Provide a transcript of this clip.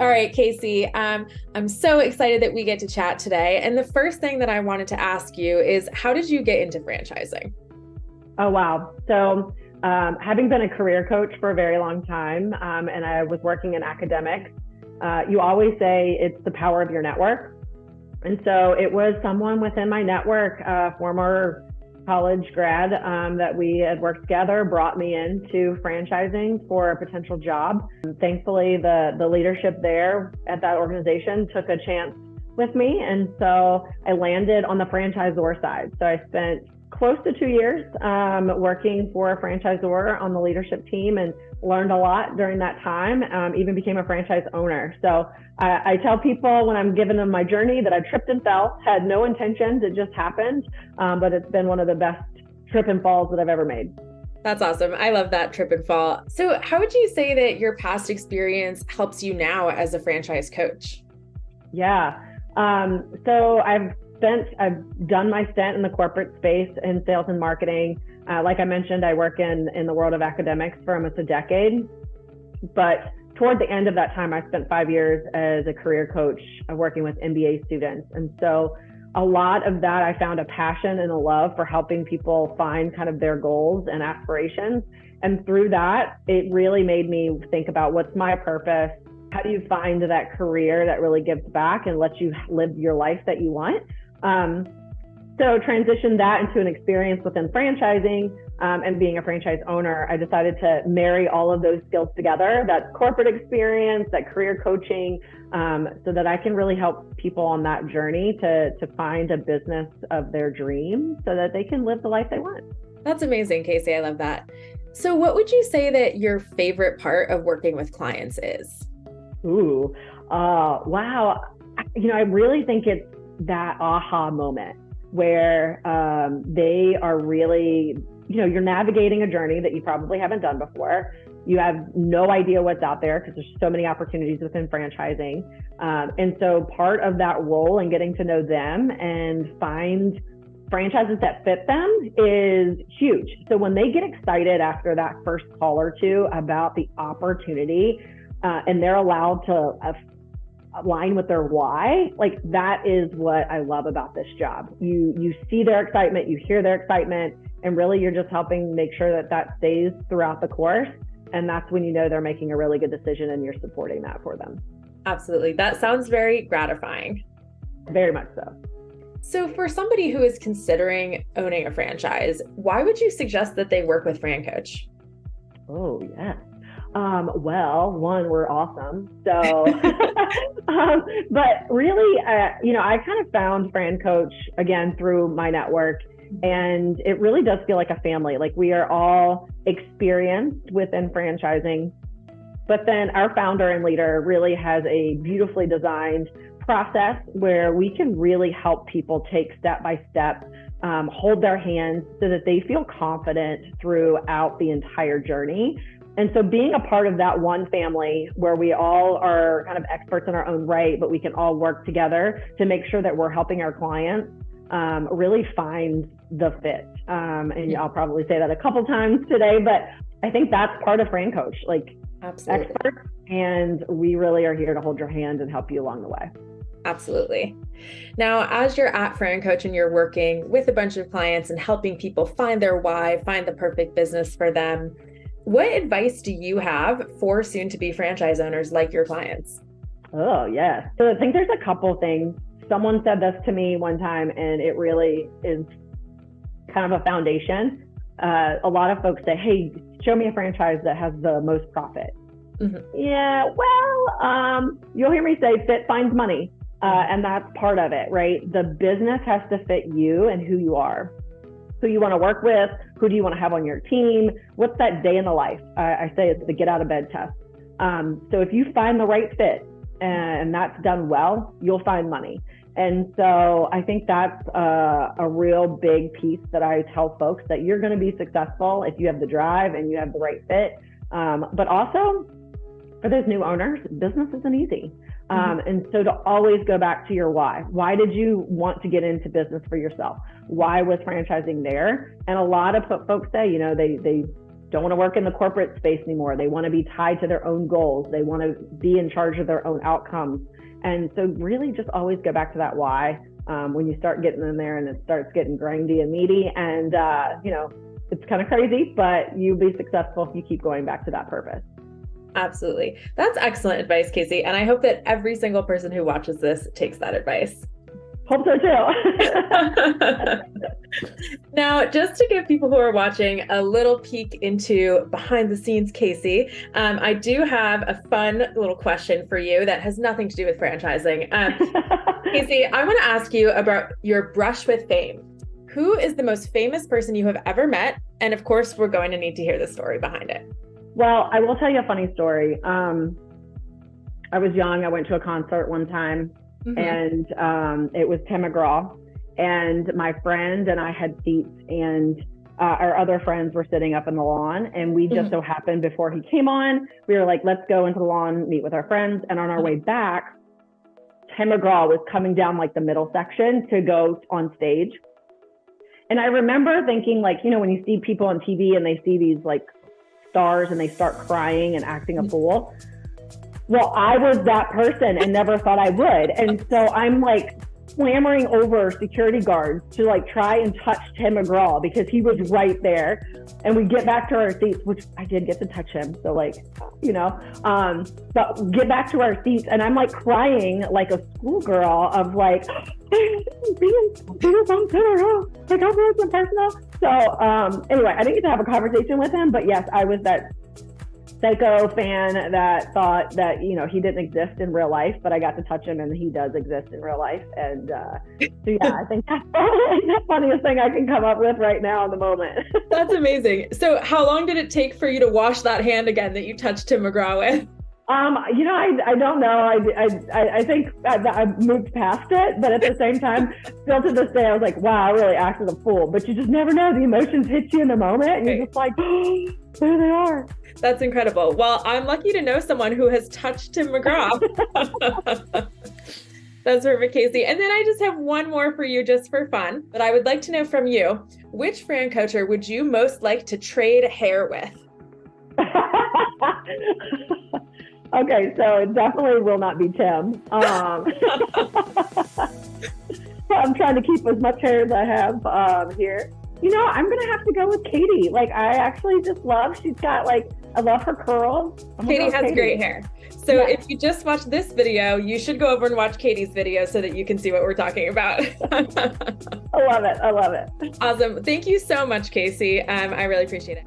All right, Casey, I'm so excited that we get to chat today. And the first thing that I wanted to ask you is, how did you get into franchising? Oh, wow. So, having been a career coach for a very long time, and I was working in academics, you always say it's the power of your network. And so it was someone within my network, former college grad, that we had worked together, brought me into franchising for a potential job. Thankfully, the leadership there at that organization took a chance with me. And so I landed on the franchisor side. So I spent close to 2 years working for a franchisor on the leadership team and learned a lot during that time, even became a franchise owner. So I tell people when I'm giving them my journey that I tripped and fell, had no intentions, it just happened, but it's been one of the best trip and falls that I've ever made. That's awesome. I love that trip and fall. So how would you say that your past experience helps you now as a franchise coach? Yeah. So I've done my stint in the corporate space in sales and marketing. Like I mentioned, I work in the world of academics for almost a decade. But toward the end of that time, I spent 5 years as a career coach working with MBA students. And so a lot of that, I found a passion and a love for helping people find kind of their goals and aspirations. And through that, it really made me think about what's my purpose? How do you find that career that really gives back and lets you live your life that you want? So transitioned that into an experience within franchising, and being a franchise owner. I decided to marry all of those skills together, that corporate experience, that career coaching, so that I can really help people on that journey to find a business of their dreams so that they can live the life they want. That's amazing, Casey. I love that. So what would you say that your favorite part of working with clients is? Ooh, wow. I really think it's that aha moment where they are really, you're navigating a journey that you probably haven't done before. You have no idea what's out there because there's so many opportunities within franchising. And so part of that role and getting to know them and find franchises that fit them is huge. So when they get excited after that first call or two about the opportunity, and they're allowed to align with their why, like that is what I love about this job. You see their excitement, you hear their excitement, and really you're just helping make sure that stays throughout the course. And that's when you know they're making a really good decision and you're supporting that for them. Absolutely. That sounds very gratifying. Very much so. So for somebody who is considering owning a franchise, why would you suggest that they work with FranCoach? Oh, yes. Well, one, we're awesome. So, but really, I kind of found FranCoach again through my network, and it really does feel like a family. Like we are all experienced within franchising, but then our founder and leader really has a beautifully designed process where we can really help people take step by step, hold their hands so that they feel confident throughout the entire journey. And so being a part of that one family where we all are kind of experts in our own right, but we can all work together to make sure that we're helping our clients really find the fit. And I'll probably say that a couple times today, but I think that's part of FranCoach, like Absolutely. experts, and we really are here to hold your hand and help you along the way. Absolutely. Now, as you're at FranCoach and you're working with a bunch of clients and helping people find their why, find the perfect business for them, what advice do you have for soon-to-be franchise owners like your clients? Oh, yeah. So I think there's a couple things. Someone said this to me one time, and it really is kind of a foundation. A lot of folks say, hey, show me a franchise that has the most profit. Mm-hmm. Yeah, well, you'll hear me say fit finds money. And that's part of it, right? The business has to fit you and who you are. Who you want to work with, who do you want to have on your team, what's that day in the life? I say it's the get out of bed test. So if you find the right fit and that's done well, you'll find money. And so I think that's a real big piece that I tell folks, that you're going to be successful if you have the drive and you have the right fit. But also for those new owners, business isn't easy. And so to always go back to your why. Why did you want to get into business for yourself? Why was franchising there? And a lot of folks say, they don't want to work in the corporate space anymore. They want to be tied to their own goals. They want to be in charge of their own outcomes. And so really just always go back to that why when you start getting in there and it starts getting grindy and meaty. And, it's kind of crazy, but you'll be successful if you keep going back to that purpose. Absolutely. That's excellent advice, Casey. And I hope that every single person who watches this takes that advice. Hope so too. Now, just to give people who are watching a little peek into behind the scenes, Casey, I do have a fun little question for you that has nothing to do with franchising. Casey, I want to ask you about your brush with fame. Who is the most famous person you have ever met? And of course, we're going to need to hear the story behind it. Well, I will tell you a funny story. I was young. I went to a concert one time, and it was Tim McGraw. And my friend and I had seats, and our other friends were sitting up in the lawn. And we just so happened before he came on, we were like, let's go into the lawn, meet with our friends. And on our way back, Tim McGraw was coming down like the middle section to go on stage. And I remember thinking, like, when you see people on TV and they see these like stars and they start crying and acting a fool. Well, I was that person and never thought I would. And so I'm like clamoring over security guards to like try and touch Tim McGraw because he was right there. And we get back to our seats, which I did get to touch him. So like, but get back to our seats and I'm like crying like a schoolgirl of like, So anyway, I didn't get to have a conversation with him, but yes, I was that psycho fan that thought that, he didn't exist in real life, but I got to touch him and he does exist in real life. And so yeah, I think that's probably the funniest thing I can come up with right now in the moment. That's amazing. So how long did it take for you to wash that hand again that you touched Tim McGraw with? I don't know. I think I moved past it, but at the same time, still to this day, I was like, wow, I really acted a fool. But you just never know. The emotions hit you in the moment, and you're just like, oh, there they are. That's incredible. Well, I'm lucky to know someone who has touched Tim McGraw. That's perfect, Casey. And then I just have one more for you just for fun, but I would like to know from you, which FranCoacher would you most like to trade hair with? Okay, so it definitely will not be Tim. I'm trying to keep as much hair as I have here. I'm going to have to go with Katie. Like, I actually just she's got I love her curls. Katie has great hair. So if you just watched this video, you should go over and watch Katie's video so that you can see what we're talking about. I love it. Awesome. Thank you so much, Casey. I really appreciate it.